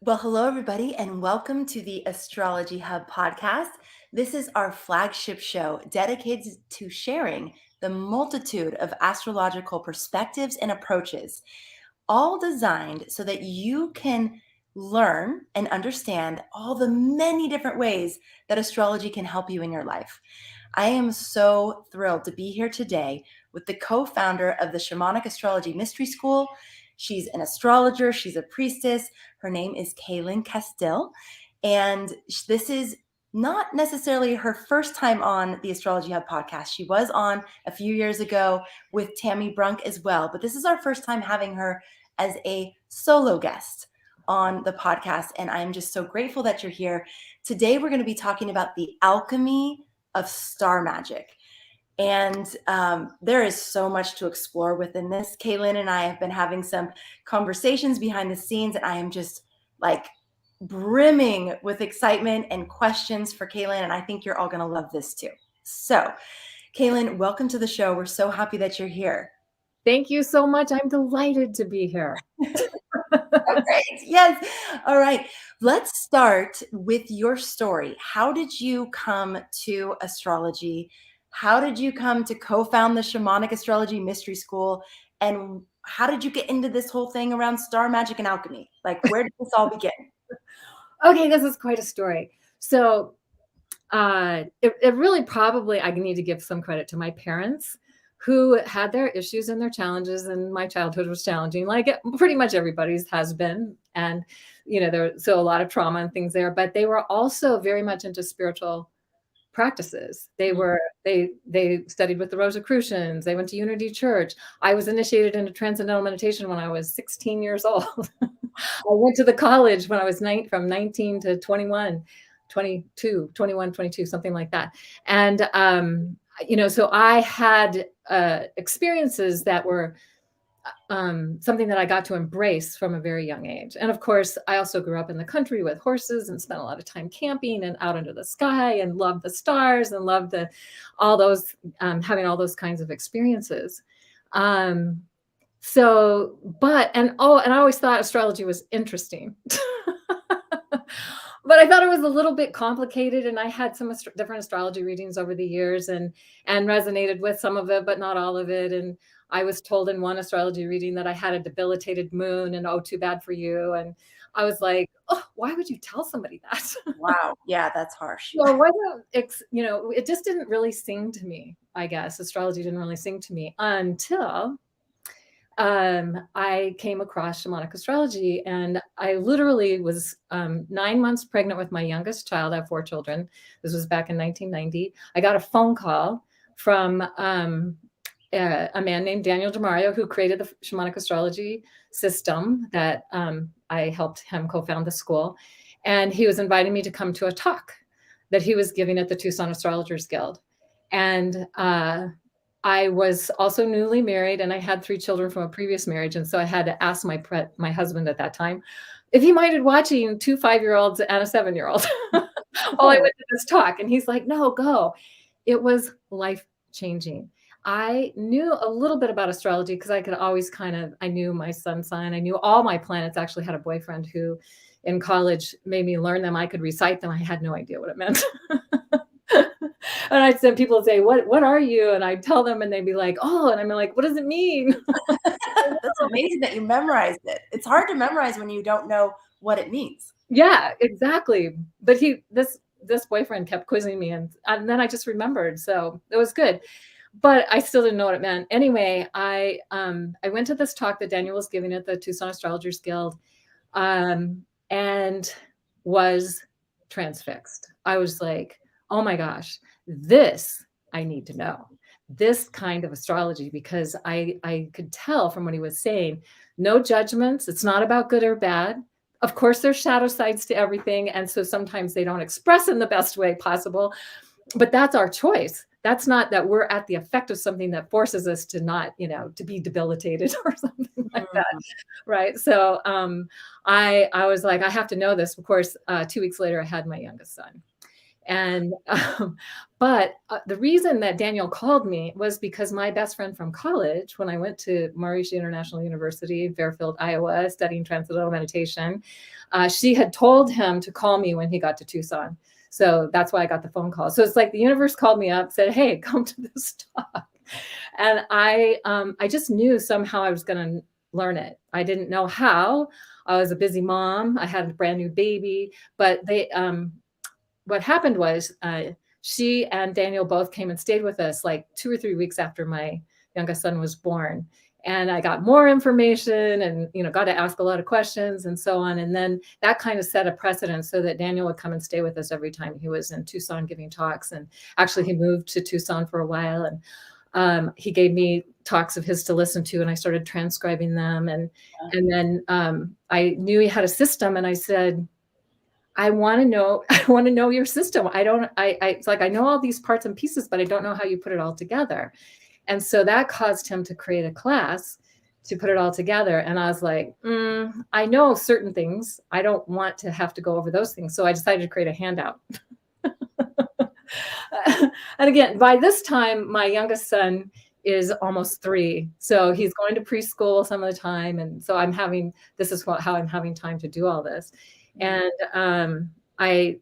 Well, hello, everybody, and welcome to the Astrology Hub podcast. This is our flagship show dedicated to sharing the multitude of astrological perspectives and approaches, all designed so that you can learn and understand all the many different ways that astrology can help you in your life. I am so thrilled to be here today with the co-founder of the Shamanic Astrology Mystery School. She's an astrologer, she's a priestess. Her name is Cayelin Castell, and this is not necessarily her first time on the Astrology Hub podcast. She was on a few years ago with Tammy Brunk as well, but this is our first time having her as a solo guest on the podcast, and I'm just so grateful that you're here. Today, we're going to be talking about the alchemy of star magic. And there is so much to explore within this. Cayelin and I have been having some conversations behind the scenes, and I am just like brimming with excitement and questions for Cayelin. And I think you're all going to love this too. So, Cayelin, welcome to the show. We're so happy that you're here. Thank you so much. I'm delighted to be here. Great. Yes. All right. Let's start with your story. How did you come to astrology? How did you come to co-found the Shamanic Astrology Mystery School? And how did you get into this whole thing around star magic and alchemy? Like, where did this all begin? Okay, this is quite a story. So it really probably, I need to give some credit to my parents who had their issues and their challenges, and my childhood was challenging, like pretty much everybody's has been. And, there's so a lot of trauma and things there, but they were also very much into spiritual practices. They studied with the Rosicrucians. They went to Unity Church. I was initiated into transcendental meditation when I was 16 years old. I went to the college when I was from 19 to 21, 22, 21, 22, something like that. And, so I had experiences that were something that I got to embrace from a very young age. And of course, I also grew up in the country with horses and spent a lot of time camping and out under the sky and loved the stars and loved having all those kinds of experiences. And I always thought astrology was interesting. But I thought it was a little bit complicated, and I had some different astrology readings over the years and resonated with some of it, but not all of it. And I was told in one astrology reading that I had a debilitated moon and, oh, too bad for you. And I was like, oh, why would you tell somebody that? Wow. Yeah, that's harsh. Well, it just didn't really sing to me, I guess. Astrology didn't really sing to me until I came across shamanic astrology, and I literally was 9 months pregnant with my youngest child. I have 4 children. This was back in 1990. I got a phone call from a man named Daniel DeMario, who created the shamanic astrology system that I helped him co-found the school. And he was inviting me to come to a talk that he was giving at the Tucson Astrologers Guild. And I was also newly married, and I had 3 children from a previous marriage. And so I had to ask my husband at that time if he minded watching 2 5-year-olds and a 7-year-old while I went to this talk. And he's like, no, go. It was life-changing. I knew a little bit about astrology because I could always I knew my sun sign. I knew all my planets. I actually had a boyfriend who in college made me learn them. I could recite them. I had no idea what it meant. And I'd send people say, what are you? And I'd tell them, and they'd be like, oh, and I'm like, what does it mean? That's amazing that you memorized it. It's hard to memorize when you don't know what it means. Yeah, exactly. But this boyfriend kept quizzing me, and then I just remembered. So it was good. But I still didn't know what it meant. Anyway, I went to this talk that Daniel was giving at the Tucson Astrologers Guild, and was transfixed. I was like, oh my gosh, this I need to know. This kind of astrology, because I could tell from what he was saying, no judgments. It's not about good or bad. Of course, there's shadow sides to everything. And so sometimes they don't express in the best way possible, but that's our choice. That's not that we're at the effect of something that forces us to not, to be debilitated or something like that. Right. So I was like, I have to know this. Of course, 2 weeks later, I had my youngest son. And but the reason that Daniel called me was because my best friend from college, when I went to Mauritia International University in Fairfield, Iowa, studying transcendental meditation, she had told him to call me when he got to Tucson. So that's why I got the phone call. So it's like the universe called me up, said, "Hey, come to this talk." And I just knew somehow I was going to learn it. I didn't know how. I was a busy mom. I had a brand new baby, but what happened was she and Daniel both came and stayed with us like 2 or 3 weeks after my youngest son was born. And I got more information and, got to ask a lot of questions and so on. And then that kind of set a precedent so that Daniel would come and stay with us every time he was in Tucson giving talks. And actually he moved to Tucson for a while, and he gave me talks of his to listen to, and I started transcribing them. And then I knew he had a system, and I said, I want to know your system. It's like, I know all these parts and pieces, but I don't know how you put it all together. And so that caused him to create a class to put it all together. And I was like, I know certain things. I don't want to have to go over those things. So I decided to create a handout. And again, by this time, my youngest son is almost 3. So he's going to preschool some of the time. And so this is how I'm having time to do all this. And I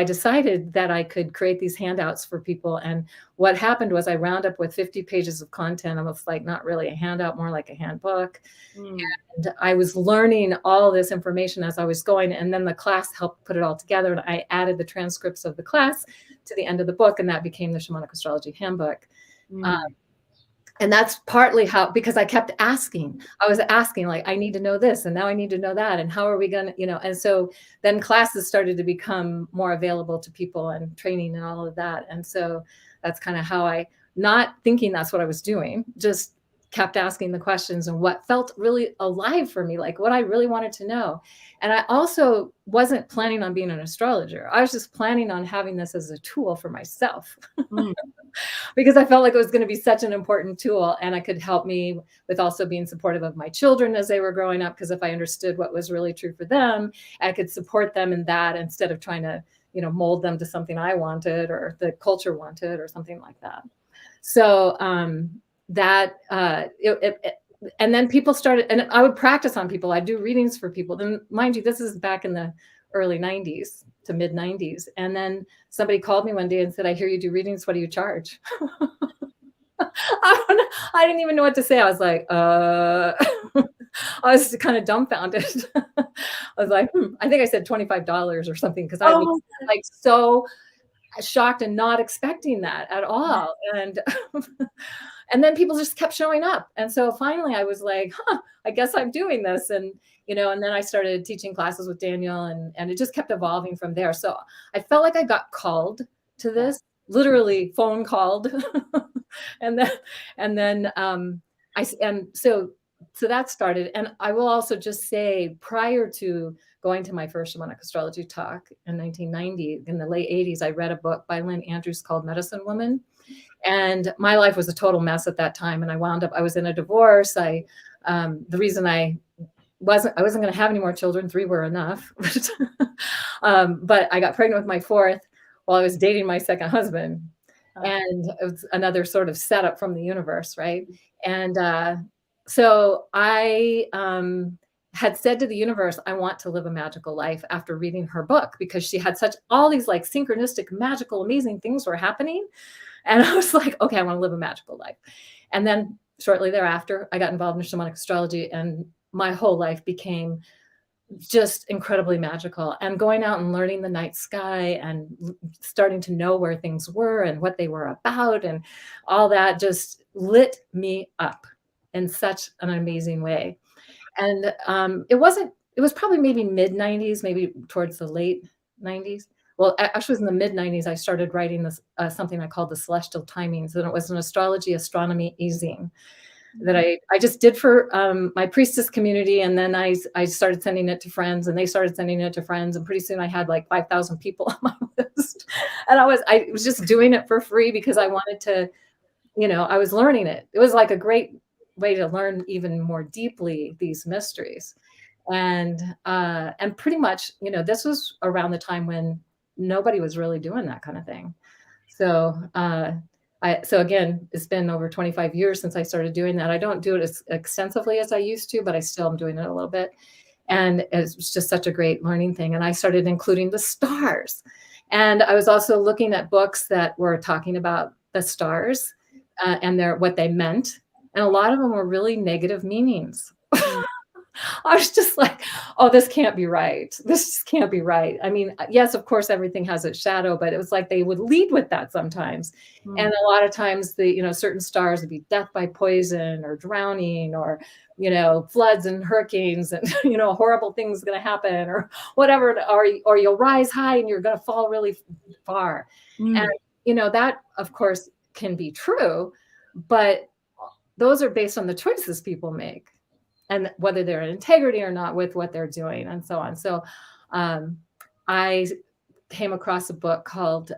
decided that I could create these handouts for people. And what happened was I wound up with 50 pages of content, almost like not really a handout, more like a handbook. And I was learning all this information as I was going. And then the class helped put it all together. And I added the transcripts of the class to the end of the book. And that became the Shamanic Astrology Handbook. And that's partly because I kept asking. I was asking, like, I need to know this, and now I need to know that, and how are we going to, and so then classes started to become more available to people, and training and all of that. And so that's kind of how I, not thinking that's what I was doing, just kept asking the questions and what felt really alive for me, like what I really wanted to know. And I also wasn't planning on being an astrologer. I was just planning on having this as a tool for myself. Because I felt like it was going to be such an important tool, and it could help me with also being supportive of my children as they were growing up. Because if I understood what was really true for them, I could support them in that instead of trying to, mold them to something I wanted or the culture wanted or something like that. So and then people started, and I would practice on people. I'd do readings for people. Then, mind you, this is back in the early 90s to mid 90s. And then somebody called me one day and said, "I hear you do readings. What do you charge?" I didn't even know what to say. I was like, I was kind of dumbfounded. I was like, I think I said $25 or something, because I was like so shocked and not expecting that at all. And then people just kept showing up. And so finally I was like, I guess I'm doing this. And, and then I started teaching classes with Daniel, and it just kept evolving from there. So I felt like I got called to this, literally phone called. So that started. And I will also just say, prior to going to my first Shamanic Astrology talk in 1990, in the late 80s, I read a book by Lynn Andrews called Medicine Woman. And my life was a total mess at that time. And I was in a divorce. The reason I wasn't going to have any more children, 3 were enough. But I got pregnant with my 4th while I was dating my second husband. And it was another sort of setup from the universe, right? And so I had said to the universe, I want to live a magical life, after reading her book, because she had all these like synchronistic, magical, amazing things were happening. And I was like, okay, I want to live a magical life. And then shortly thereafter, I got involved in Shamanic Astrology, and my whole life became just incredibly magical. And going out and learning the night sky and starting to know where things were and what they were about, and all that just lit me up in such an amazing way. And it was probably maybe mid 90s, maybe towards the late 90s. Well, actually, it was in the mid 90s, I started writing this something I called the Celestial Timings, and it was an astrology, astronomy e-zine that I just did for my priestess community. And then I started sending it to friends, and they started sending it to friends. And pretty soon I had like 5,000 people on my list. And I was just doing it for free because I wanted to, I was learning it. It was like a great way to learn even more deeply these mysteries. And pretty much, this was around the time when nobody was really doing that kind of thing. So, so again, it's been over 25 years since I started doing that. I don't do it as extensively as I used to, but I still am doing it a little bit. And it's just such a great learning thing. And I started including the stars. And I was also looking at books that were talking about the stars and what they meant. And a lot of them were really negative meanings. I was just like, oh, this can't be right. This just can't be right. I mean, yes, of course, everything has its shadow, but it was like they would lead with that sometimes. And a lot of times certain stars would be death by poison or drowning or, floods and hurricanes and, horrible things going to happen or whatever, or you'll rise high and you're going to fall really far. And, that of course can be true, but those are based on the choices people make and whether they're in integrity or not with what they're doing and so on. So I came across a book called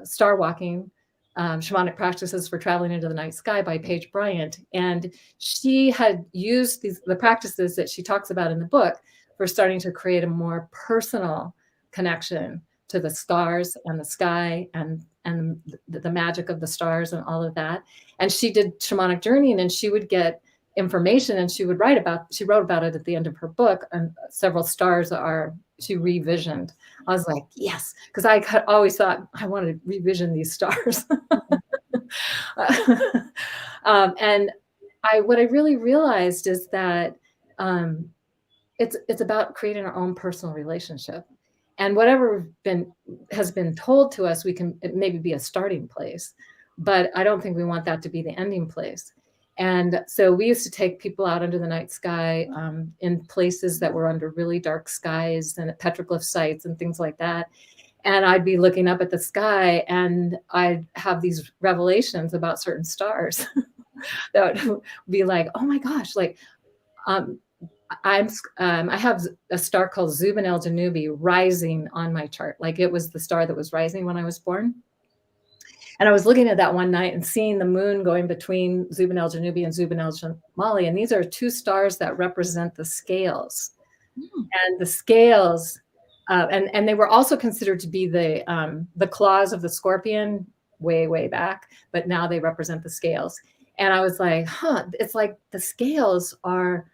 Star Walking, Shamanic Practices for Traveling into the Night Sky by Paige Bryant. And she had used the practices that she talks about in the book for starting to create a more personal connection to the stars and the sky and the magic of the stars and all of that. And she did shamanic journeying, and she would get information and she wrote about it at the end of her book, and several stars she revisioned. I was like, yes, because I always thought I wanted to revision these stars. And what I really realized is that it's about creating our own personal relationship, and whatever has been told to us, it maybe be a starting place, but I don't think we want that to be the ending place. And so we used to take people out under the night sky in places that were under really dark skies and at petroglyph sites and things like that. And I'd be looking up at the sky and I'd have these revelations about certain stars that would be like, oh my gosh, like I have a star called Zubin El Janubi rising on my chart. Like it was the star that was rising when I was born. And I was looking at that one night and seeing the moon going between Zubin El Janubi and Zubin El Jamali. And these are two stars that represent the scales. And the scales, and they were also considered to be the claws of the scorpion way, way back, but now they represent the scales. And I was like, it's like the scales are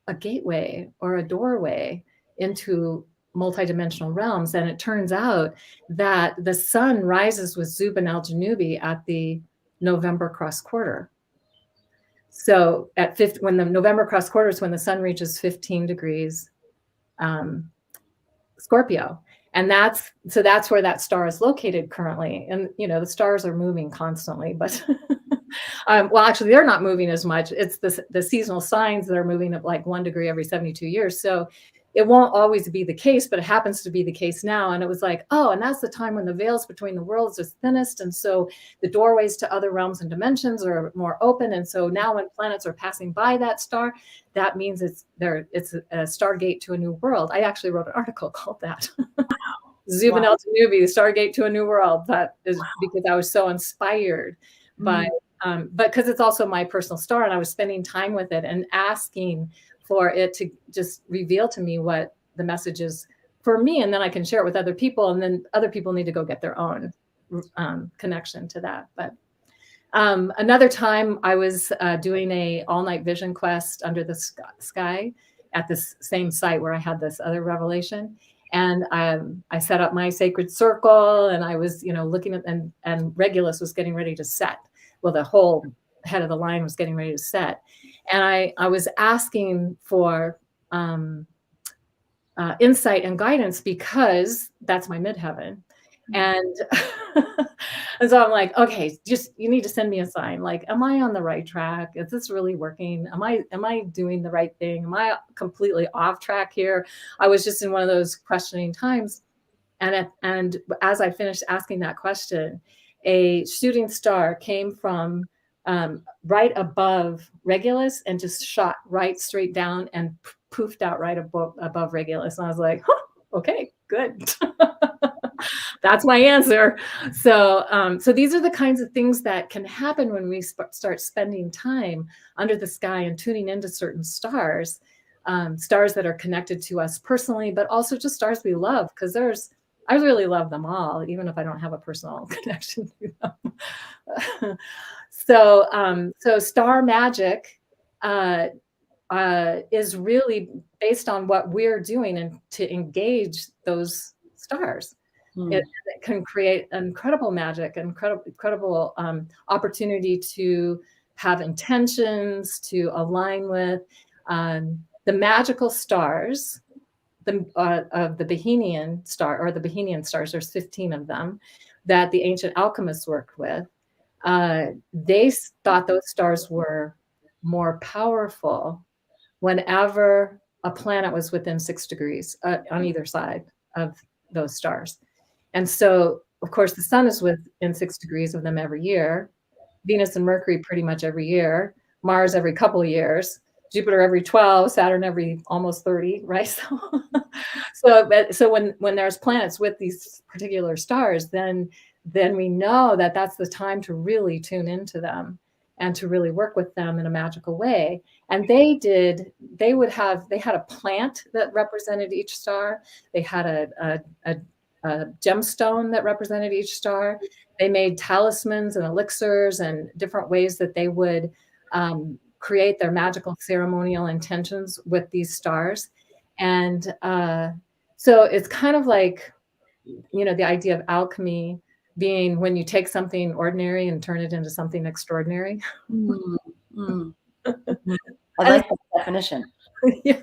a gateway or a doorway into multidimensional realms. And it turns out that the sun rises with Zubin El Janubi at the November cross quarter. So when the November cross quarter is when the sun reaches 15 degrees Scorpio. And that's where that star is located currently. And, the stars are moving constantly, but well, actually they're not moving as much. It's the seasonal signs that are moving at like 1 degree every 72 years. So it won't always be the case, but it happens to be the case now. And it was like, oh, and that's the time when the veils between the worlds is thinnest. And so the doorways to other realms and dimensions are more open. And so now when planets are passing by that star, that means it's a stargate to a new world. I actually wrote an article called that. Zubin El Janubi, the Stargate to a New World. That is because I was so inspired by, but because it's also my personal star, and I was spending time with it and asking for it to just reveal to me what the message is for me, and then I can share it with other people, and then other people need to go get their own connection to that. But another time I was doing a all-night vision quest under the sky at this same site where I had this other revelation. And I set up my sacred circle, and I was, looking at, and Regulus was getting ready to set. Well, the whole head of the line was getting ready to set. And I was asking for insight and guidance because that's my midheaven. And, and so I'm like, okay, you need to send me a sign. Like, am I on the right track? Is this really working? Am I doing the right thing? Am I completely off track here? I was just in one of those questioning times. And as I finished asking that question, a shooting star came from right above Regulus and just shot right straight down and poofed out right above Regulus. And I was like, okay, good. That's my answer. So these are the kinds of things that can happen when we start spending time under the sky and tuning into certain stars, stars that are connected to us personally, but also just stars we love. Because there's I really love them all, even if I don't have a personal connection to them. So star magic uh, is really based on what we're doing and to engage those stars. It can create incredible magic, incredible opportunity to have intentions, to align with the magical stars of the Bohemian star, or the Bohemian stars. There's 15 of them that the ancient alchemists worked with. They thought those stars were more powerful whenever a planet was within 6 degrees on either side of those stars. And so, of course, the sun is within 6 degrees of them every year. Venus and Mercury pretty much every year. Mars every couple of years. Jupiter every 12. Saturn every almost 30. Right. So when there's planets with these particular stars, then we know that that's the time to really tune into them and to really work with them in a magical way. And they had a plant that represented each star. They had a gemstone that represented each star. They made talismans and elixirs and different ways that they would create their magical ceremonial intentions with these stars. And so it's kind of like, the idea of alchemy being when you take something ordinary and turn it into something extraordinary. I like that definition. Yeah.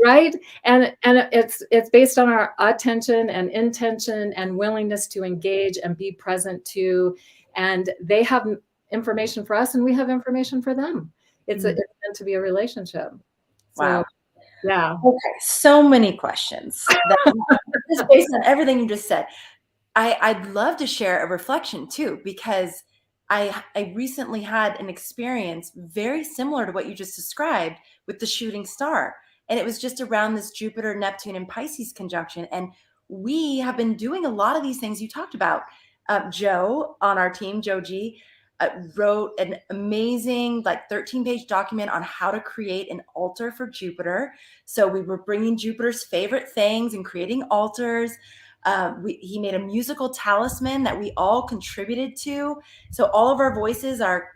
Right. And it's based on our attention and intention and willingness to engage and be present to, and they have information for us and we have information for them. It's meant to be a relationship. Wow. So, yeah. Okay. So many questions just based on everything you just said. I'd love to share a reflection too, because I recently had an experience very similar to what you just described with the shooting star. And it was just around this Jupiter, Neptune, and Pisces conjunction. And we have been doing a lot of these things you talked about. Joe on our team, Joe G, wrote an amazing 13-page document on how to create an altar for Jupiter. So we were bringing Jupiter's favorite things and creating altars. He made a musical talisman that we all contributed to. So all of our voices are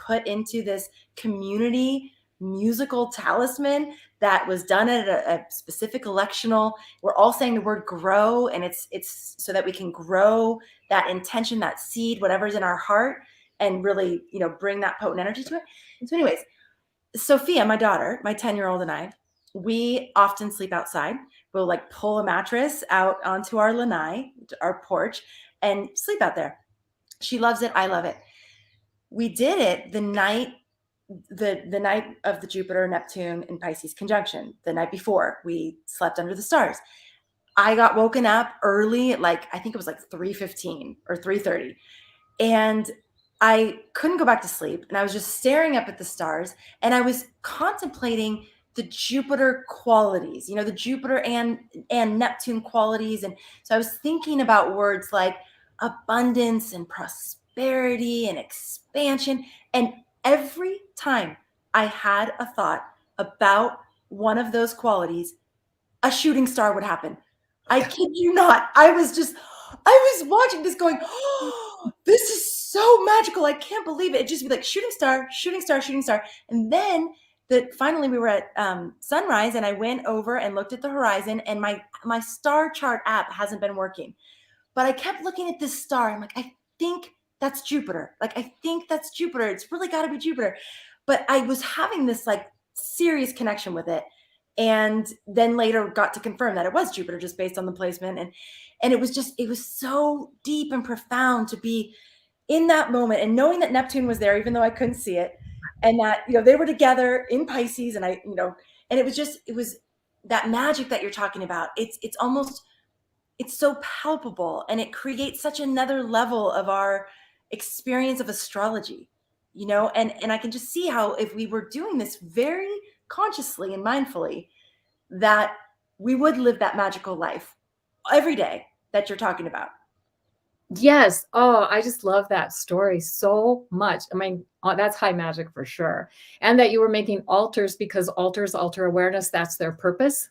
put into this community musical talisman that was done at a specific electional. We're all saying the word grow, and it's so that we can grow that intention, that seed, whatever's in our heart, and really, bring that potent energy to it. And so anyways, Sophia, my daughter, my 10-year-old, and I, we often sleep outside. We'll pull a mattress out onto our lanai, our porch, and sleep out there. She loves it. I love it. We did it the night of the Jupiter, Neptune, and Pisces conjunction. The night before, we slept under the stars. I got woken up early, I think it was 3:15 or 3:30. And I couldn't go back to sleep. And I was just staring up at the stars. And I was contemplating the Jupiter qualities, the Jupiter and Neptune qualities. And so I was thinking about words like abundance and prosperity and expansion. And every time I had a thought about one of those qualities, a shooting star would happen. I kid you not. I was watching this going, oh, this is so magical. I can't believe it. It'd just be shooting star, shooting star, shooting star. And then finally we were at sunrise, and I went over and looked at the horizon, and my star chart app hasn't been working. But I kept looking at this star. I'm like, I think that's Jupiter. I think that's Jupiter. It's really got to be Jupiter. But I was having this serious connection with it. And then later got to confirm that it was Jupiter just based on the placement. And it was so deep and profound to be in that moment and knowing that Neptune was there, even though I couldn't see it. And that, they were together in Pisces, and and it was that magic that you're talking about. It's so palpable, and it creates such another level of our experience of astrology, and I can just see how if we were doing this very consciously and mindfully, that we would live that magical life every day that you're talking about. Yes. Oh, I just love that story so much. I mean, that's high magic for sure. And that you were making altars because altars alter awareness. That's their purpose.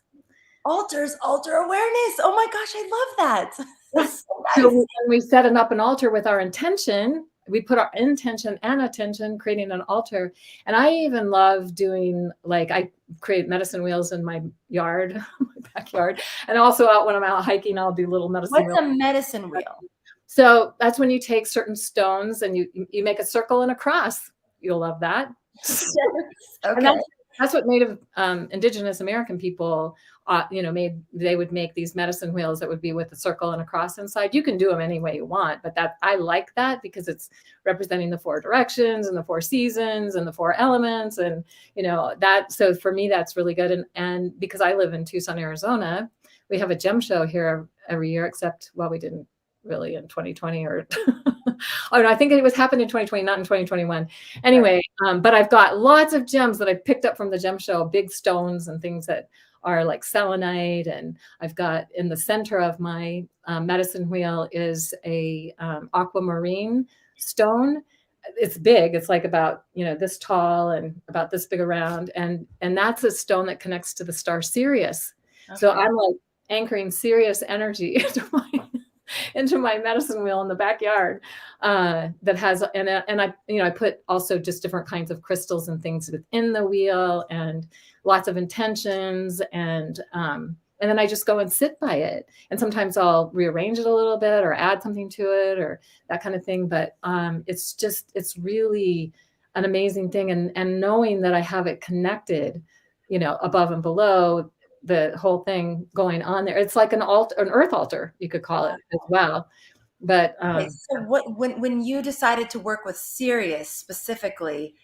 Altars, altar awareness. Oh my gosh, I love that. That's so So nice. when we set up an altar with our intention, we put our intention and attention creating an altar. And I even love doing, like, I create medicine wheels in my yard, my backyard, and also out when I'm out hiking, I'll do little medicine What's wheels. a medicine wheel? So that's when you take certain stones and you make a circle and a cross. You'll love that. Yes. And Okay. that's what Native Indigenous American people, they would make these medicine wheels that would be with a circle and a cross inside. You can do them any way you want, but that I like that because it's representing the 4 directions and the 4 seasons and the 4 elements, and that. So for me, that's really good. And because I live in Tucson, Arizona, we have a gem show here every year, except, well, we didn't really in 2020 or oh no, I think it was happened in 2020, not in 2021. Anyway, but I've got lots of gems that I've picked up from the gem show, big stones and things that are like selenite. And I've got in the center of my medicine wheel is a aquamarine stone. It's big. It's like about, this tall and about this big around. And that's a stone that connects to the star Sirius. So Okay. I'm like anchoring Sirius energy into my medicine wheel in the backyard that has, and I put also just different kinds of crystals and things within the wheel and lots of intentions, and then I just go and sit by it. And sometimes I'll rearrange it a little bit or add something to it or that kind of thing. But it's really an amazing thing. And knowing that I have it connected, above and below, the whole thing going on there. It's like an earth altar, you could call it as well. But Okay, so when you decided to work with Sirius specifically,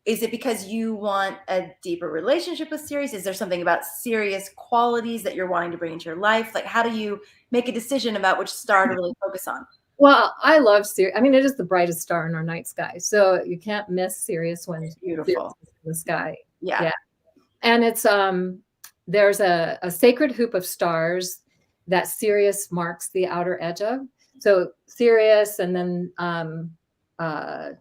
is it because you want a deeper relationship with Sirius? Is there something about Sirius qualities that you're wanting to bring into your life? Like, how do you make a decision about which star to really focus on? well, I love Sirius. I mean, it is the brightest star in our night sky, so you can't miss Sirius when It's Sirius beautiful. is in the sky. Yeah. Yeah. And it's there's a sacred hoop of stars that Sirius marks the outer edge of. So Sirius, and then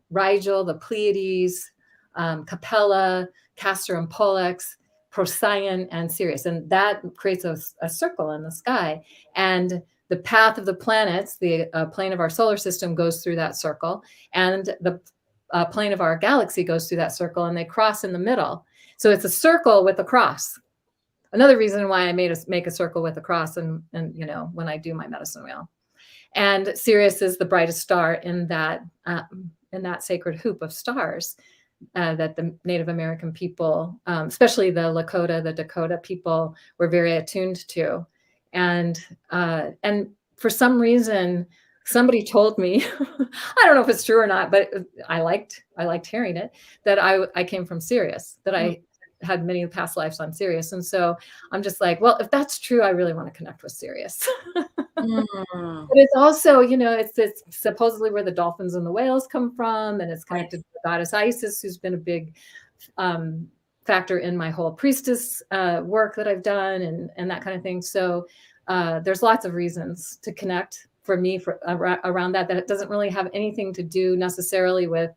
Rigel, the Pleiades, Capella, Castor and Pollux, Procyon, and Sirius, and that creates a circle in the sky. And the path of the planets, the plane of our solar system, goes through that circle, and the plane of our galaxy goes through that circle, and they cross in the middle. So it's a circle with a cross. Another reason why I make a circle with a cross, and when I do my medicine wheel. And Sirius is the brightest star in that sacred hoop of stars that the Native American people, especially the Lakota, the Dakota people, were very attuned to. And for some reason, somebody told me, I don't know if it's true or not, but I liked hearing it, that I came from Sirius, that I had many past lives on Sirius. And so I'm just like, well, if that's true, I really want to connect with Sirius. Mm, But it's also, it's supposedly where the dolphins and the whales come from, and it's connected to the goddess Isis, who's been a big factor in my whole priestess work that I've done, and that kind of thing. So there's lots of reasons to connect for me around that it doesn't really have anything to do necessarily with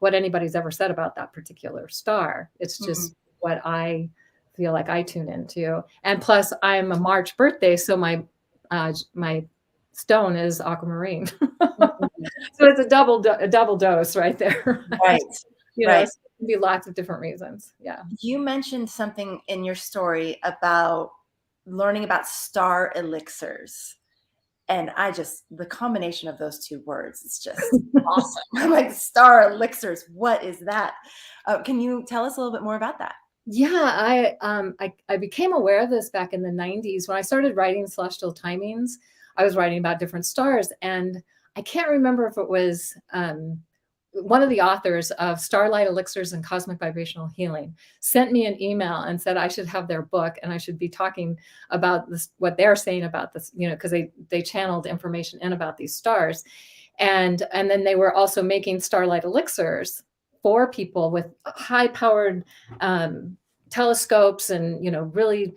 what anybody's ever said about that particular star. It's just what I feel like I tune into. And plus, I'm a March birthday, so my stone is aquamarine. So it's a double dose right there. right. Right. So it can be lots of different reasons. Yeah. You mentioned something in your story about learning about star elixirs. And the combination of those two words is just awesome. I'm like, star elixirs, what is that? Can you tell us a little bit more about that? Yeah, I became aware of this back in the 90s when I started writing celestial timings. I was writing about different stars, and I can't remember if it was one of the authors of Starlight Elixirs and Cosmic Vibrational Healing sent me an email and said I should have their book and I should be talking about this, what they're saying about this, because they channeled information in about these stars. And then they were also making Starlight Elixirs for people with high powered telescopes and, really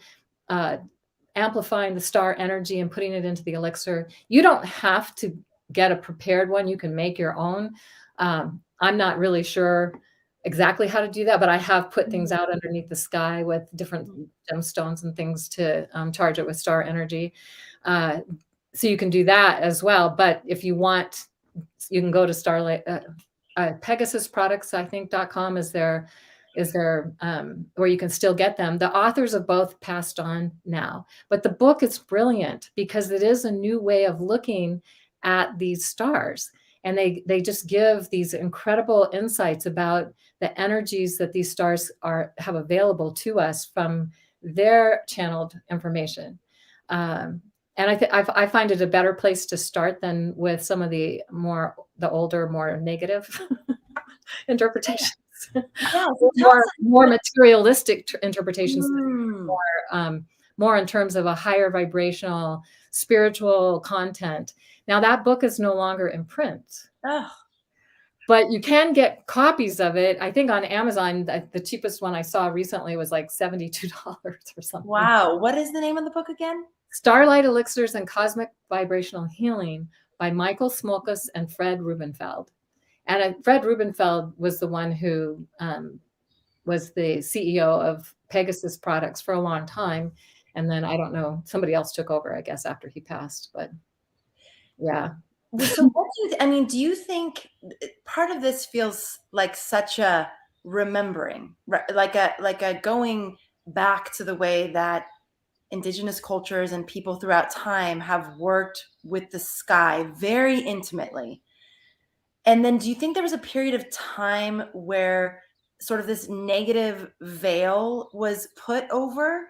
amplifying the star energy and putting it into the elixir. You don't have to get a prepared one. You can make your own. I'm not really sure exactly how to do that, but I have put things out underneath the sky with different gemstones and things to charge it with star energy. So you can do that as well. But if you want, you can go to Starlight, Pegasus Products, I think .com is their where you can still get them. The authors of both passed on now, but the book is brilliant because it is a new way of looking at these stars. And they just give these incredible insights about the energies that these stars have available to us from their channeled information. And I find it a better place to start than with some of the older, more negative interpretations. Yeah, more materialistic interpretations, more in terms of a higher vibrational spiritual content. Now that book is no longer in print. But you can get copies of it. I think on Amazon, the cheapest one I saw recently was like $72 or something. Wow. What is the name of the book again? Starlight Elixirs and Cosmic Vibrational Healing by Michael Smolkas and Fred Rubenfeld. And Fred Rubenfeld was the one who was the CEO of Pegasus Products for a long time. And then I don't know, somebody else took over, I guess, after he passed. But yeah. So do you think part of this feels like such a remembering, like a going back to the way that indigenous cultures and people throughout time have worked with the sky very intimately? And then do you think there was a period of time where sort of this negative veil was put over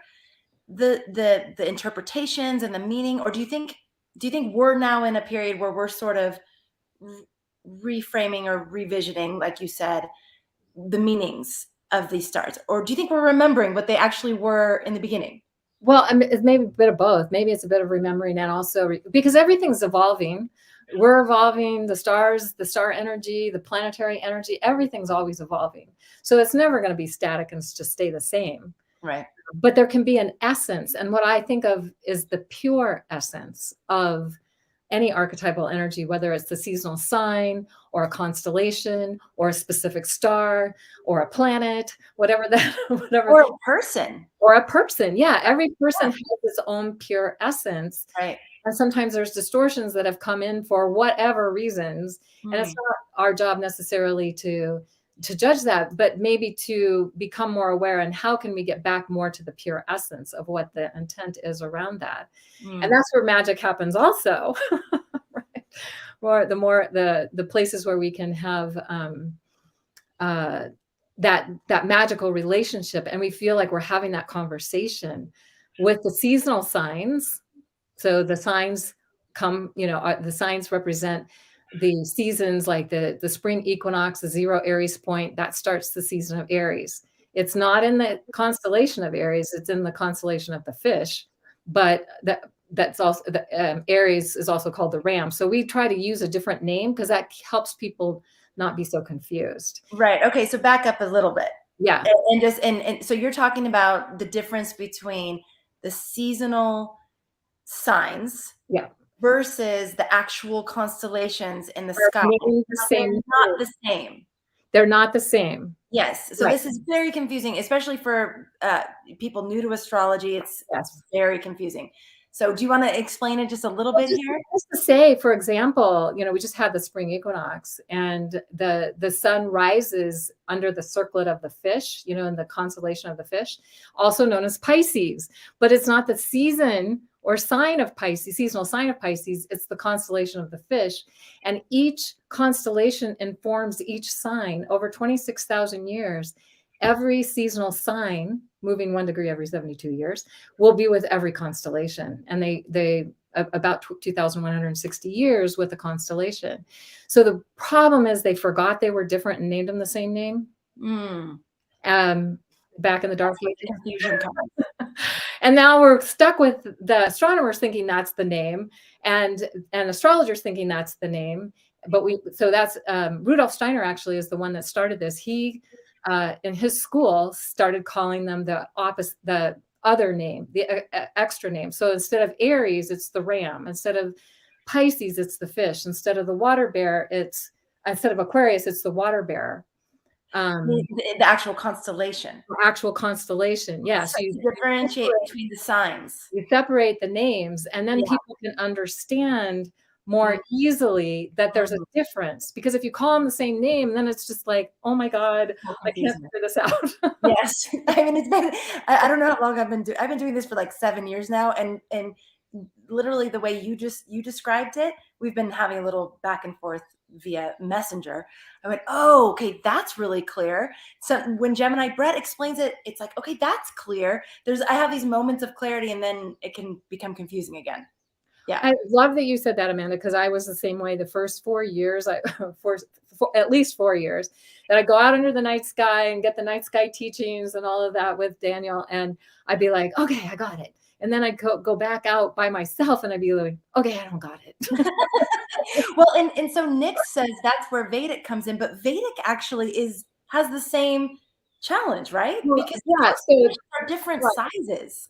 the interpretations and the meaning? Or do you think we're now in a period where we're sort of reframing or revisioning, like you said, the meanings of these stars? Or do you think we're remembering what they actually were in the beginning? Well, I mean, it's maybe a bit of both. Maybe it's a bit of remembering and also because everything's evolving. We're evolving, the stars, the star energy, the planetary energy, everything's always evolving. So it's never going to be static and just stay the same. Right. But there can be an essence. And what I think of is the pure essence of any archetypal energy, whether it's the seasonal sign or a constellation or a specific star or a planet, whatever. Or a person. Or a person. Yeah. Every person has its own pure essence. Right. And sometimes there's distortions that have come in for whatever reasons. And it's not our job necessarily to judge that, but maybe to become more aware and how can we get back more to the pure essence of what the intent is around that. And that's where magic happens also. Right? Or the places where we can have that magical relationship and we feel like we're having that conversation with the seasonal signs. So the signs the signs represent the seasons, like the spring equinox, the 0 Aries point, that starts the season of Aries. It's not in the constellation of Aries, it's in the constellation of the fish, but that's also Aries is also called the ram. So we try to use a different name because that helps people not be so confused. Right. Okay. So back up a little bit. Yeah. And so you're talking about the difference between the seasonal signs versus the actual constellations in the sky. They're not the same. They're not the same. Yes. So this is very confusing, especially for people new to astrology. It's very confusing. So do you want to explain it just a little bit here? Just to say, for example, we just had the spring equinox and the sun rises under the circlet of the fish, in the constellation of the fish, also known as Pisces, but it's not the season or sign of Pisces, seasonal sign of Pisces, it's the constellation of the fish. And each constellation informs each sign over 26,000 years. Every seasonal sign, moving 1 degree every 72 years, will be with every constellation. And they about 2,160 years with a constellation. So the problem is they forgot they were different and named them the same name. Back in the dark ages. And now we're stuck with the astronomers thinking that's the name and astrologers thinking that's the name. But that's Rudolf Steiner actually is the one that started this. He in his school started calling them the other name, the extra name. So instead of Aries, it's the ram. Instead of Pisces, it's the fish. Instead of the water bear, instead of Aquarius, it's the water bear. The actual constellation. Actual constellation. Yes. So to differentiate between the signs. You separate the names, and then Yeah. people can understand more easily that there's a difference. Because if you call them the same name, then it's just like, oh my God, So I can't confusing. figure this out. Yes. I mean, it's been, I don't know how long I've been doing this for like 7 years now. And literally the way you described it, we've been having a little back and forth via Messenger. I went, oh, okay, that's really clear. So when Gemini Brett explains it, it's like, okay, that's clear. I have these moments of clarity, and then it can become confusing again. Yeah. I love that you said that, Amanda, because I was the same way the first 4 years, for at least 4 years, that I go out under the night sky and get the night sky teachings and all of that with Daniel. And I'd be like, okay, I got it. And then I'd go back out by myself and I'd be like, okay, I don't got it. Well, and so Nick says that's where Vedic comes in, but Vedic actually has the same challenge, right? Well, Because yeah, constellations are different sizes.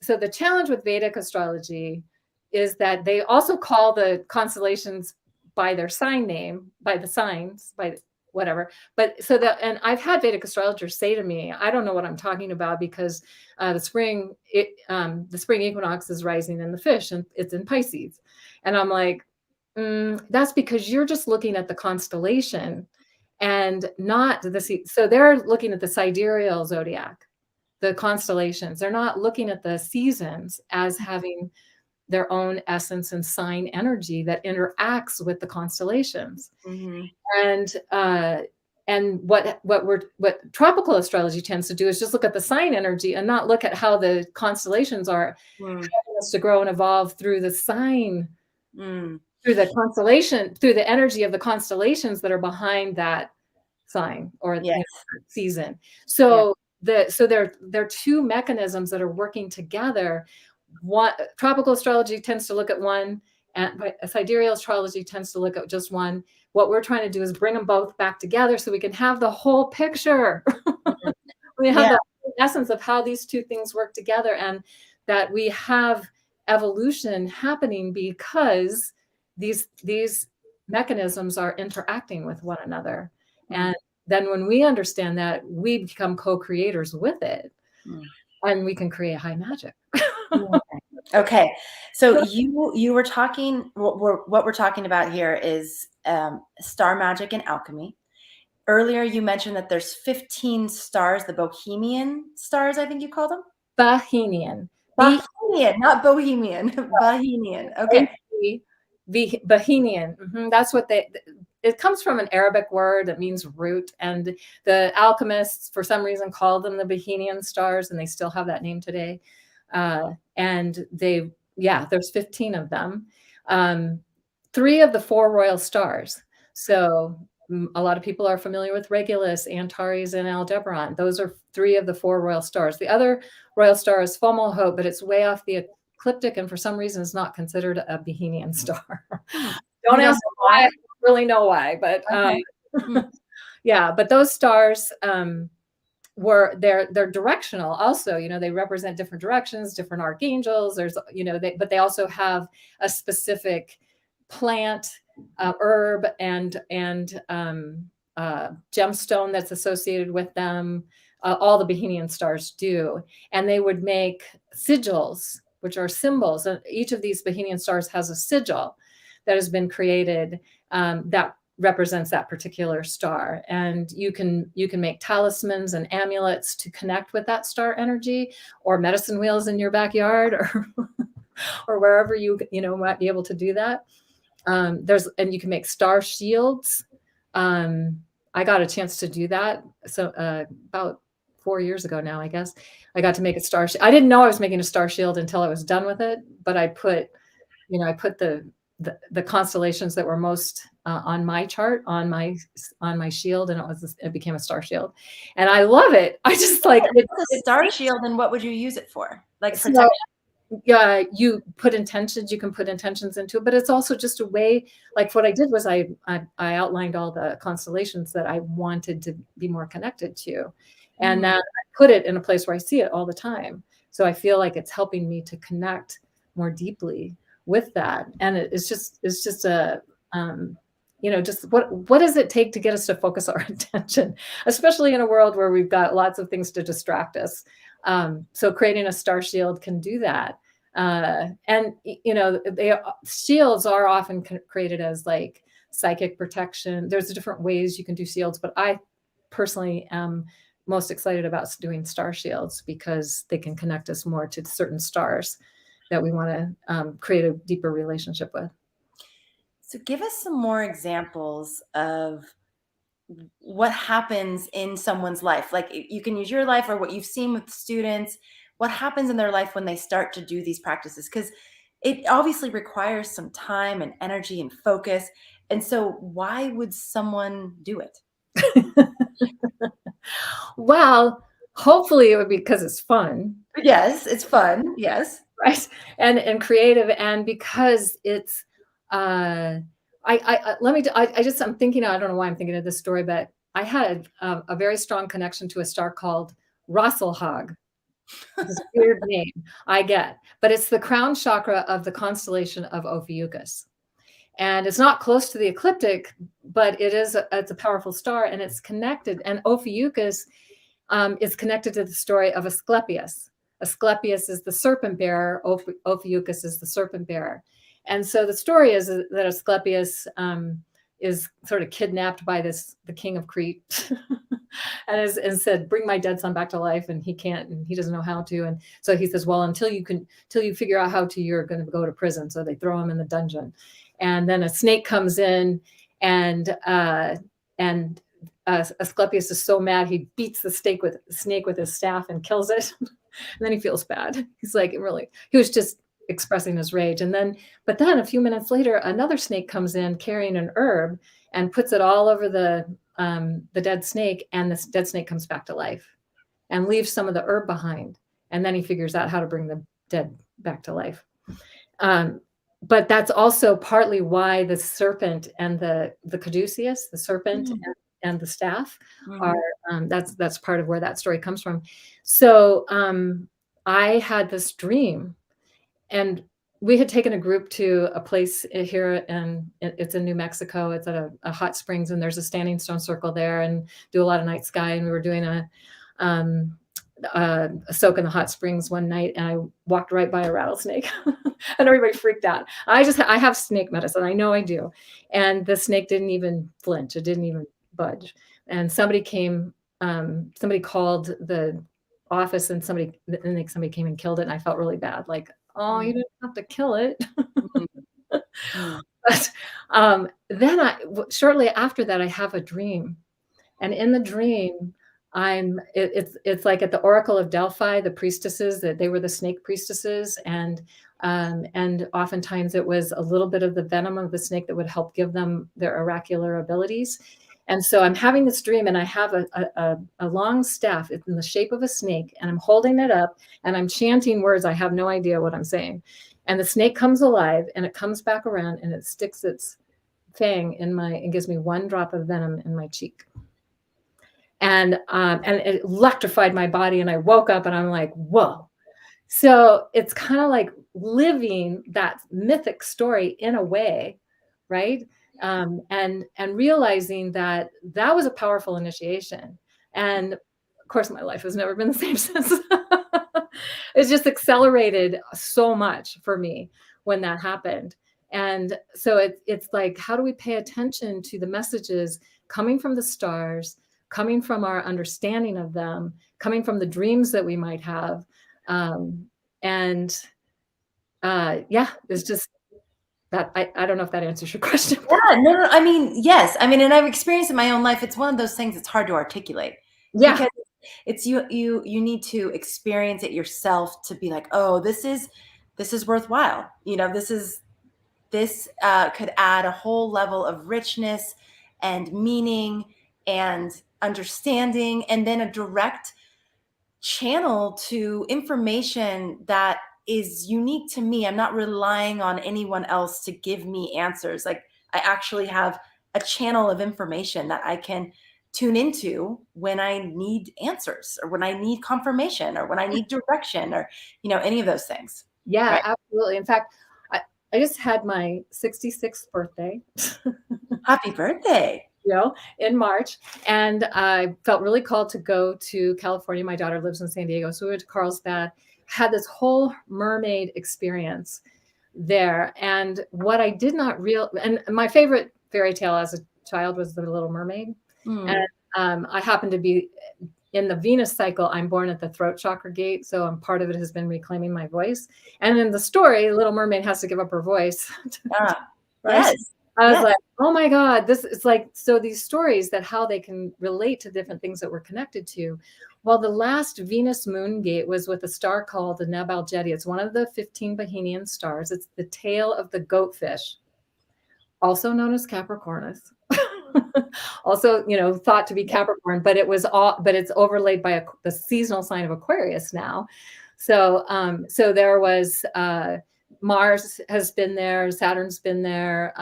so the challenge with Vedic astrology is that they also call the constellations by their sign name, by the signs, by whatever. But and I've had Vedic astrologers say to me, I don't know what I'm talking about, because the spring equinox is rising in the fish and it's in Pisces. And I'm like, that's because you're just looking at the constellation and not so they're looking at the sidereal zodiac, the constellations. They're not looking at the seasons as having their own essence and sign energy that interacts with the constellations. Mm-hmm. And what tropical astrology tends to do is just look at the sign energy and not look at how the constellations are helping us to grow and evolve through the sign, through the constellation, through the energy of the constellations that are behind that sign or season. So there are two mechanisms that are working together. One, tropical astrology tends to look at one, and sidereal astrology tends to look at just one. What we're trying to do is bring them both back together so we can have the whole picture. We have the essence of how these two things work together, and that we have evolution happening because these mechanisms are interacting with one another. And then when we understand that, we become co-creators with it, and we can create high magic. Okay, so you were talking. What we're talking about here is star magic and alchemy. Earlier, you mentioned that there's 15 stars, the Bohemian stars, I think you called them. Bohemian, not Bohemian. Bohemian. Okay. Bohemian. That's what it comes from an Arabic word that means root, and the alchemists for some reason called them the Bohemian stars, and they still have that name today. And there's 15 of them. 3 of the 4 royal stars. So a lot of people are familiar with Regulus, Antares, and Aldebaran. Those are 3 of the 4 royal stars. The other royal star is Fomalhaut, but it's way off the ecliptic, and for some reason is not considered a Bohemian star. Don't ask why. I don't really know why, but but those stars they're directional also. They represent different directions, different archangels. There's but they also have a specific plant, herb, and gemstone that's associated with them. All the Bohemian stars do, and they would make sigils, which are symbols. And each of these Bohemian stars has a sigil that has been created that represents that particular star. And you can make talismans and amulets to connect with that star energy, or medicine wheels in your backyard, or wherever you might be able to do that. And you can make star shields. I got a chance to do that. So about 4 years ago now, I guess, I got to make a star. I didn't know I was making a star shield until I was done with it, but I put the constellations that were most on my chart on my shield, and it became a star shield, and I love it. I just like it's a star shield. And what would you use it for? Like protection? You put intentions. You can put intentions into it, but it's also just a way. Like what I did was I outlined all the constellations that I wanted to be more connected to, and then I put it in a place where I see it all the time. So I feel like it's helping me to connect more deeply with that. And it's just just what does it take to get us to focus our attention, especially in a world where we've got lots of things to distract us. So creating a star shield can do that. And shields are often created as like psychic protection. There's different ways you can do shields, but I personally am most excited about doing star shields because they can connect us more to certain stars that we want to create a deeper relationship with. So give us some more examples of what happens in someone's life. Like you can use your life or what you've seen with students. What happens in their life when they start to do these practices? Because it obviously requires some time and energy and focus. And so why would someone do it? Well, hopefully it would be because it's fun. Yes, it's fun. Yes. Right. And creative. And because it's, I'm thinking, I don't know why I'm thinking of this story, but I had a very strong connection to a star called Rosselhag. This weird name I get, but it's the crown chakra of the constellation of Ophiuchus. And it's not close to the ecliptic, but it's a powerful star, and it's connected. And Ophiuchus is connected to the story of Asclepius. Asclepius is the serpent bearer. Ophiuchus is the serpent bearer. And so the story is that Asclepius is sort of kidnapped by the king of Crete and said, bring my dead son back to life. And he can't, and he doesn't know how to. And so he says, well, until you figure out how to, you're going to go to prison. So they throw him in the dungeon. And then a snake comes in, and Asclepius is so mad he beats the snake with his staff and kills it. And then he feels bad. He's like, he was just expressing his rage. But then a few minutes later, another snake comes in carrying an herb and puts it all over the dead snake, and this dead snake comes back to life and leaves some of the herb behind. And then he figures out how to bring the dead back to life. But that's also partly why the serpent and the caduceus, the serpent and the staff are, that's part of where that story comes from. So I had this dream, and we had taken a group to a place here, and it's in New Mexico. It's at a hot springs, and there's a standing stone circle there, and do a lot of night sky. And we were doing a soak in the hot springs one night, and I walked right by a rattlesnake and everybody freaked out. I have snake medicine. I know I do. And the snake didn't even flinch. It didn't even budge. And somebody came, somebody called the office, and somebody came and killed it. And I felt really bad. Like, oh, you didn't have to kill it. But then shortly after that, I have a dream. And in the dream, it's like at the Oracle of Delphi, the priestesses, that they were the snake priestesses, and oftentimes it was a little bit of the venom of the snake that would help give them their oracular abilities. And so I'm having this dream, and I have a long staff. It's in the shape of a snake, and I'm holding it up, and I'm chanting words. I have no idea what I'm saying. And the snake comes alive, and it comes back around, and it sticks its fang and gives me one drop of venom in my cheek. And it electrified my body, and I woke up, and I'm like, whoa. So it's kind of like living that mythic story in a way, right? And realizing that was a powerful initiation. And of course, my life has never been the same since. It's just accelerated so much for me when that happened. And so it's like, how do we pay attention to the messages coming from the stars, coming from our understanding of them, coming from the dreams that we might have? It's just that I don't know if that answers your question. Yeah, no, I mean, yes. I mean, and I've experienced in my own life, it's one of those things that's hard to articulate. Yeah. Because it's you need to experience it yourself to be like, oh, this is worthwhile. This could add a whole level of richness and meaning and understanding, and then a direct channel to information that is unique to me. I'm not relying on anyone else to give me answers. Like, I actually have a channel of information that I can tune into when I need answers, or when I need confirmation, or when I need direction, or any of those things. Yeah, right? Absolutely. In fact, I just had my 66th birthday. Happy birthday. In March. And I felt really called to go to California. My daughter lives in San Diego. So we went to Carlsbad, had this whole mermaid experience there. And what I did not and my favorite fairy tale as a child was The Little Mermaid. And I happened to be in the Venus cycle. I'm born at the throat chakra gate. So part of it has been reclaiming my voice. And in the story, Little Mermaid has to give up her voice. Right? Yes. I was like, oh my God, this is like, so these stories that how they can relate to different things that we're connected to. Well, the last Venus moon gate was with a star called the Neb Algedi. It's one of the 15 Bohemian stars. It's the tail of the goatfish, also known as Capricornus. Also, thought to be Capricorn, but it's overlaid by the seasonal sign of Aquarius now. So, so there was, Mars has been there, Saturn's been there,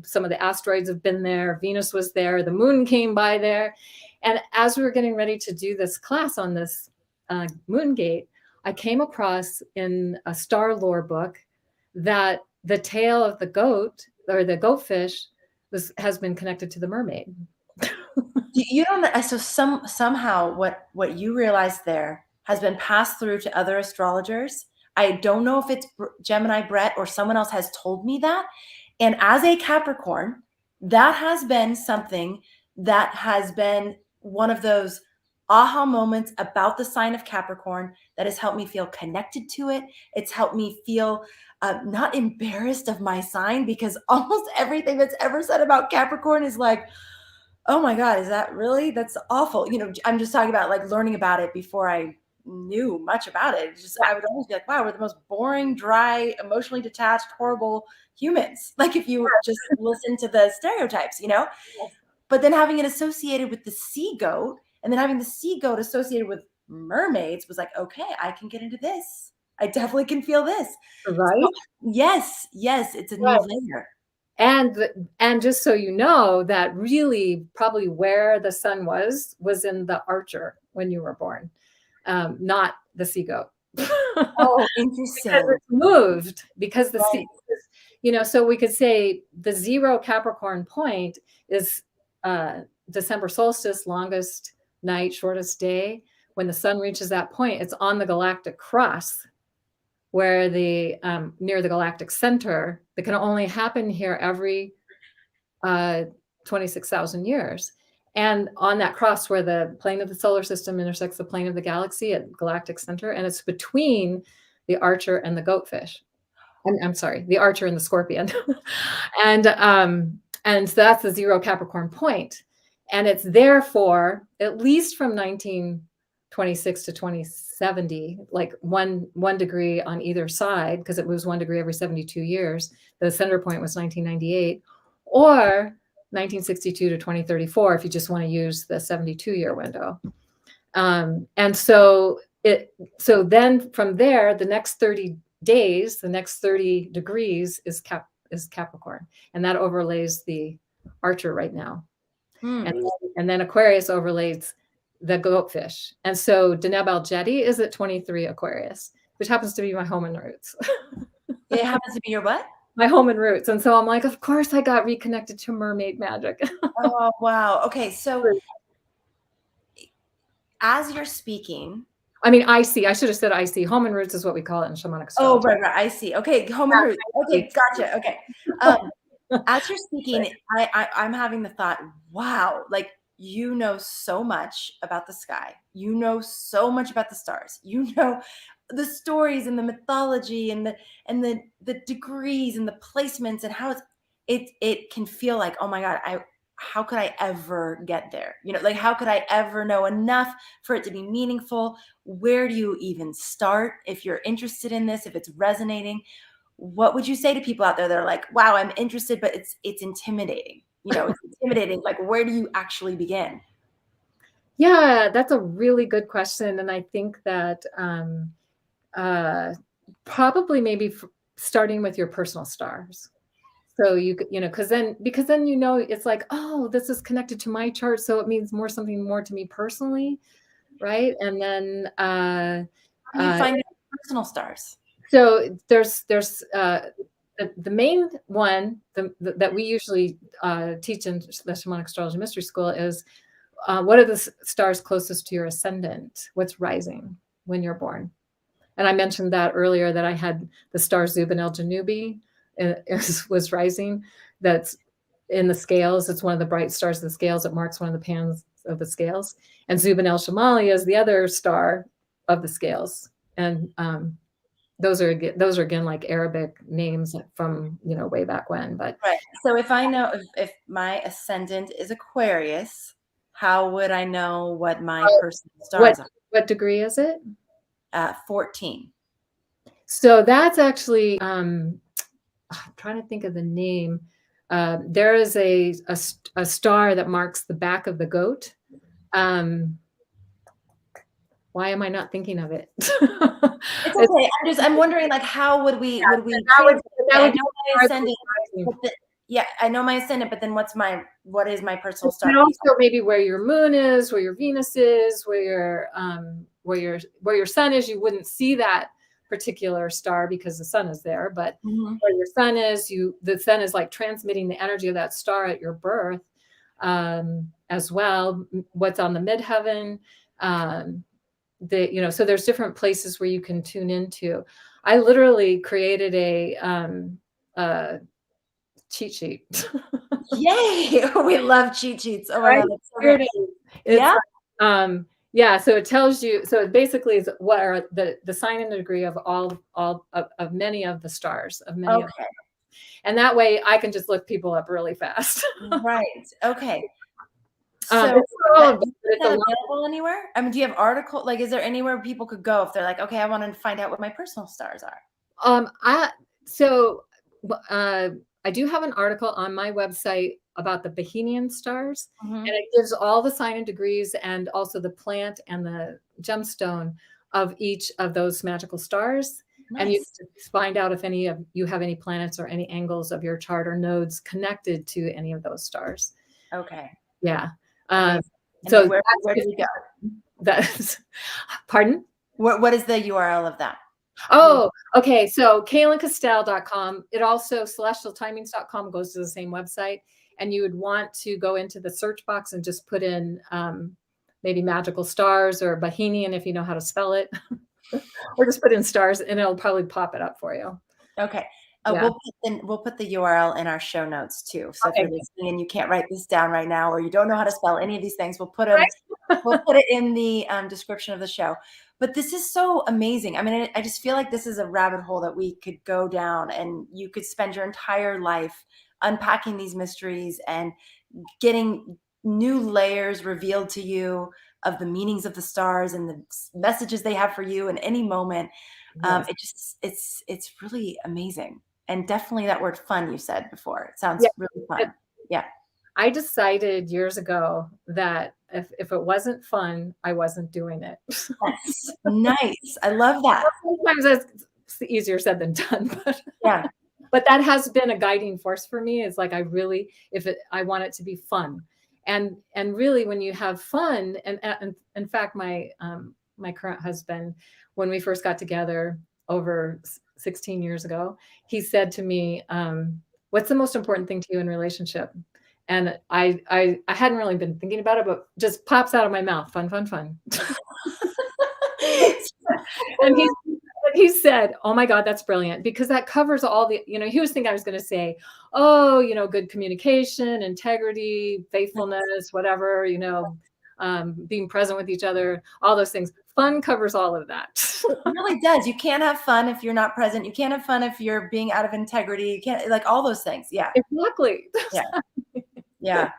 some of the asteroids have been there, Venus was there, the moon came by there. And as we were getting ready to do this class on this moon gate, I came across in a star lore book that the tail of the goat or the goatfish has been connected to the mermaid. You don't. So somehow what you realized there has been passed through to other astrologers. I don't know if it's Gemini Brett or someone else has told me that. And as a Capricorn, that has been something that has been one of those aha moments about the sign of Capricorn that has helped me feel connected to it. It's helped me feel not embarrassed of my sign, because almost everything that's ever said about Capricorn is like, oh my God, is that really? That's awful. I'm just talking about like learning about it before I knew much about it. I would always be like, wow, we're the most boring, dry, emotionally detached, horrible humans. Like if you just listen to the stereotypes, But then having it associated with the sea goat, and then having the sea goat associated with mermaids was like, okay, I can get into this. I definitely can feel this. Right? So, yes, it's a new layer. And just so you know, that really probably where the sun was in the Archer when you were born, not the sea goat. Oh, interesting. Because it's moved, because the sea, so we could say the 0 Capricorn point is December solstice, longest night, shortest day. When the sun reaches that point, it's on the galactic cross, where the near the galactic center, that can only happen here every 26,000 years. And on that cross where the plane of the solar system intersects the plane of the galaxy at galactic center, and it's between the Archer and the goatfish. I'm sorry, the Archer and the Scorpion. And so that's the 0 Capricorn point. And it's there for at least from 1926 to 2070, like one degree on either side, because it moves 1 degree every 72 years. The center point was 1998, or 1962 to 2034, if you just want to use the 72-year window. And so then from there, the next 30 days, the next 30 degrees is Capricorn, and that overlays the Archer right now. And then Aquarius overlays the goatfish. And so Deneb Algedi is at 23 Aquarius, which happens to be my home and roots. It happens to be your what? My home and roots. And so I'm like, of course I got reconnected to mermaid magic. Oh, wow. Okay. So as you're speaking, I mean, I should have said IC. Home and roots is what we call it in shamanic astrology. Oh, right. I see. Okay. Home and roots. Okay. Gotcha. Okay. As you're speaking, I'm having the thought, wow, like, you know so much about the sky. You know so much about the stars. You know the stories and the mythology and the degrees and the placements and how it can feel like, oh my God, how could I ever get there? Like, how could I ever know enough for it to be meaningful? Where do you even start if you're interested in this, if it's resonating? What would you say to people out there that are like, wow, I'm interested, but it's intimidating. It's intimidating. Like, where do you actually begin? Yeah, that's a really good question. And I think that probably maybe starting with your personal stars. So because then it's like, oh, this is connected to my chart, so it means something more to me personally, right? And then you find personal stars. So there's the main one that we usually teach in the Shamanic Astrology Mystery School is what are the stars closest to your ascendant? What's rising when you're born? And I mentioned that earlier, that I had the star Zub and El Janubi was rising. That's in the scales. It's one of the bright stars of the scales. It marks one of the pans of the scales. And Zub and El Shamali is the other star of the scales. And those are again like Arabic names from way back when. But right. So if I know if my ascendant is Aquarius, how would I know what my personal stars are? What degree is it? 14. So that's actually I'm trying to think of the name. There is a star that marks the back of the goat. Why am I not thinking of it? It's okay. I'm wondering, like, how would we that would I know my ascendant, yeah, I know my ascendant, but then what is my personal star? And also maybe where your moon is, where your Venus is, where your sun is. You wouldn't see that particular star because the sun is there, but where your sun is, the sun is like transmitting the energy of that star at your birth, as well. What's on the midheaven, so there's different places where you can tune into. I literally created a cheat sheet. Yay! We love cheat sheets. Oh my God, that's so great. Yeah. So it tells you. So it basically is what are the sign and degree of all of many of the stars of many. Okay. And that way I can just look people up really fast. Right. Okay. So is that available anywhere? I mean, do you have article? Like, is there anywhere people could go if they're like, okay, I want to find out what my personal stars are? I do have an article on my website about the Bahenian stars, and it gives all the sign and degrees and also the plant and the gemstone of each of those magical stars. Nice. And you find out if any of you have any planets or any angles of your chart or nodes connected to any of those stars. Okay. Yeah. So where do we go? That's pardon? What is the URL of that? Oh, okay. So CaylinCastell.com. It also celestialtimings.com goes to the same website. And you would want to go into the search box and just put in maybe magical stars or Bahenian if you know how to spell it. Or just put in stars and it'll probably pop it up for you. Okay. Yeah. We'll put the URL in our show notes too. So if you're listening and you can't write this down right now, or you don't know how to spell any of these things, we'll put it in the description of the show. But this is so amazing. I mean, I just feel like this is a rabbit hole that we could go down, and you could spend your entire life unpacking these mysteries and getting new layers revealed to you of the meanings of the stars and the messages they have for you in any moment. Yes. It's really amazing. And definitely that word fun you said before. It sounds really fun. Yeah. I decided years ago that if it wasn't fun, I wasn't doing it. That's nice. I love that. Sometimes that's easier said than done. But yeah. But that has been a guiding force for me. It's like I want it to be fun. And really when you have fun, and in fact, my current husband, when we first got together over 16 years ago, he said to me, what's the most important thing to you in a relationship? And I hadn't really been thinking about it, but just pops out of my mouth, fun, fun, fun. And he said, oh my God, that's brilliant, because that covers all the, he was thinking I was going to say, oh, good communication, integrity, faithfulness, whatever, being present with each other, all those things. Fun covers all of that. It really does. You can't have fun if you're not present. You can't have fun if you're being out of integrity. You can't, like, all those things. Yeah. Exactly. Yeah. Yeah.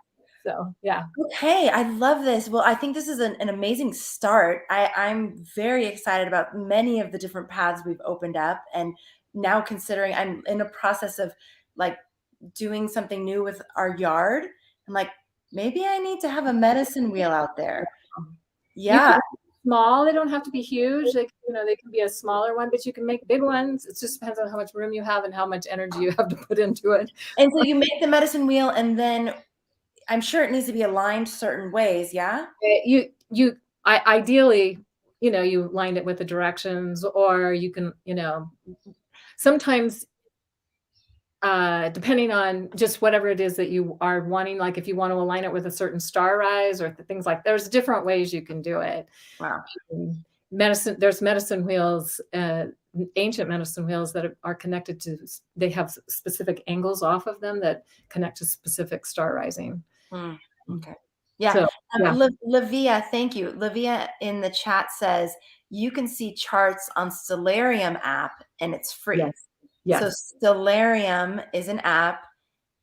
So, yeah. Okay. I love this. Well, I think this is an amazing start. I'm very excited about many of the different paths we've opened up. And now considering I'm in a process of like doing something new with our yard. I'm like, maybe I need to have a medicine wheel out there. Yeah. Small, they don't have to be huge. They can be a smaller one, but you can make big ones. It just depends on how much room you have and how much energy you have to put into it. And so you make the medicine wheel, and then I'm sure it needs to be aligned certain ways. Yeah. Ideally, you lined it with the directions, or you can, sometimes depending on just whatever it is that you are wanting, like if you want to align it with a certain star rise or things like, there's different ways you can do it. Wow. There's medicine wheels, ancient medicine wheels that are connected to, they have specific angles off of them that connect to specific star rising. Okay. Yeah. So, yeah. Lavia, thank you. Lavia in the chat says you can see charts on Stellarium app and it's free. Yes. Yes. So Stellarium is an app,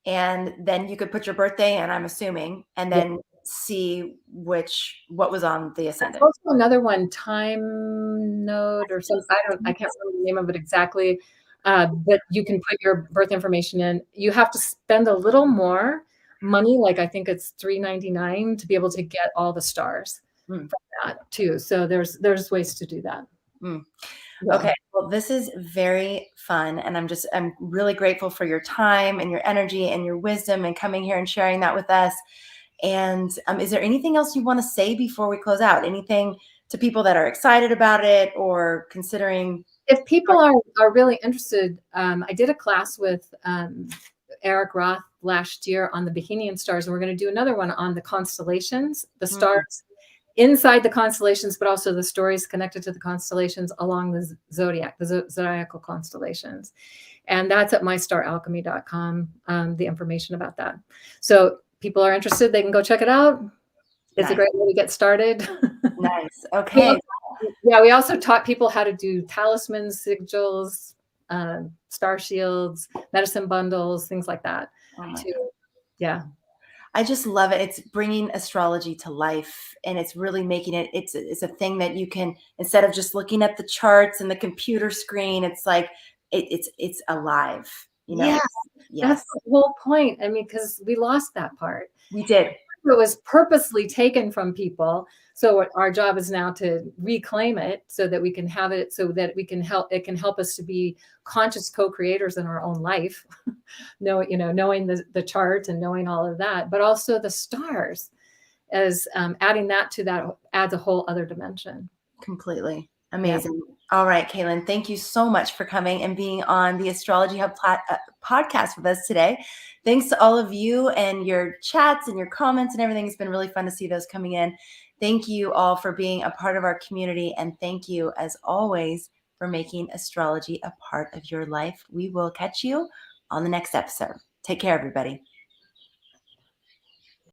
and then you could put your birthday in, I'm assuming, and then see what was on the ascendant. Also another one, time node or something. I can't remember the name of it exactly. But you can put your birth information in. You have to spend a little more money, like I think it's $3.99 to be able to get all the stars from that too. So there's ways to do that. Yeah. Okay. Well, this is very fun. And I'm really grateful for your time and your energy and your wisdom and coming here and sharing that with us. And is there anything else you want to say before we close out? Anything to people that are excited about it or considering? If people are really interested, I did a class with Eric Roth last year on the Bohemian stars, and we're going to do another one on the constellations, the stars inside the constellations, but also the stories connected to the constellations along the zodiac, the zodiacal constellations. And that's at mystaralchemy.com, the information about that. So people are interested, they can go check it out. It's a great way to get started. Nice. Okay. Yeah, we also taught people how to do talismans, sigils, star shields, medicine bundles, things like that. Yeah. I just love it. It's bringing astrology to life, and it's really making it, it's a thing that you can, instead of just looking at the charts and the computer screen, it's like, it's alive, you know? Yeah, that's the whole point. I mean, because we lost that part. We did. It was purposely taken from people. So our job is now to reclaim it so that we can have it, so that we can help, it can help us to be conscious co-creators in our own life. Knowing the chart and knowing all of that, but also the stars, as adding that to that adds a whole other dimension. Completely. Amazing. Yeah. All right, Cayelin, thank you so much for coming and being on the Astrology Hub podcast with us today. Thanks to all of you and your chats and your comments and everything. It's been really fun to see those coming in. Thank you all for being a part of our community. And thank you, as always, for making astrology a part of your life. We will catch you on the next episode. Take care, everybody.